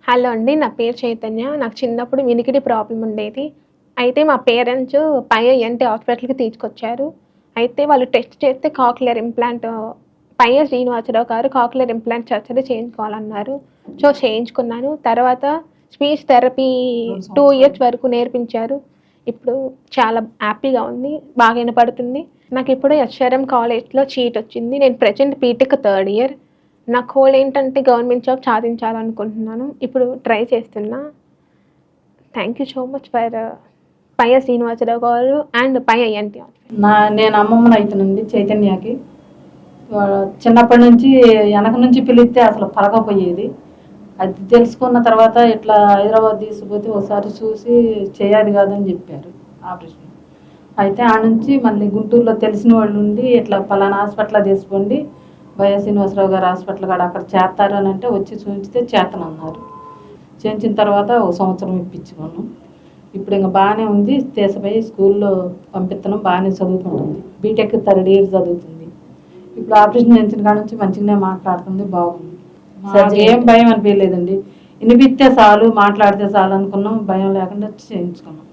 Hello అండి. నా పేరు చైతన్య. నాకు చిన్నప్పుడు వినికిడి ప్రాబ్లమ్ ఉండేది. అయితే మా పేరెంట్సు పై ఐఎన్‌టీ హాస్పిటల్‌కి తీసుకొచ్చారు. అయితే వాళ్ళు టెస్ట్ చేస్తే కాక్లియర్ ఇంప్లాంట్ పయ్య శ్రీనివాసరావు గారు కాక్లియర్ ఇంప్లాంట్ సర్జరీ చేయించుకోవాలన్నారు. సో, చేయించుకున్నాను. తర్వాత స్పీచ్ థెరపీ 2 ఇయర్స్ వరకు నేర్పించారు. ఇప్పుడు చాలా హ్యాపీగా ఉంది. బాగా వినపడుతుంది. నాకిప్పుడు ఎస్ఆర్ఎం కాలేజ్‌లో సీటొచ్చింది. నేను ప్రెజెంట్ బీటెక్ థర్డ్ ఇయర్. నా గోల్ ఏంటంటే గవర్నమెంట్ జాబ్ సాధించాలనుకుంటున్నాను. ఇప్పుడు ట్రై చేస్తున్నా. Thank you so much for Payya Srinivasarao గారు అండ్ పై ఐఎన్‌టీ. నేను అమ్మమ్మనైతానండి చైతన్యకి. చిన్నప్పటి నుంచి వెనక నుంచి పిలిస్తే అసలు పలకపోయేది. అది తెలుసుకున్న తర్వాత ఇట్లా హైదరాబాద్ తీసుకుపోతే ఒకసారి చూసి చేయాలి కాదని చెప్పారు ఆపరేషన్. అయితే ఆ నుంచి మళ్ళీ గుంటూరులో తెలిసిన వాళ్ళు ఉండి ఇట్లా పలానా హాస్పిటల్లో తీసుకోండి, వైఎస్ శ్రీనివాసరావు గారు హాస్పిటల్ కాడ అక్కడ చేస్తారు అని అంటే వచ్చి చూపిస్తే చేతనన్నారు. చేయించిన తర్వాత ఒక సంవత్సరం ఇప్పించుకున్నాం. ఇప్పుడు ఇంకా బాగానే ఉంది. తీసుకుపోయి స్కూల్లో పంపిస్తున్నాం. బాగానే చదువుకుంటుంది. బీటెక్ థర్డ్ ఇయర్ చదువుతుంది. ఇప్పుడు ఆపరేషన్ చేయించిన కాడ నుంచి మంచిగానే మాట్లాడుతుంది. బాగుంది. ఏం భయం అనిపించలేదండి. వినిపిస్తే చాలు, మాట్లాడితే చాలు అనుకున్నాం. భయం లేకుండా చేయించుకున్నాం.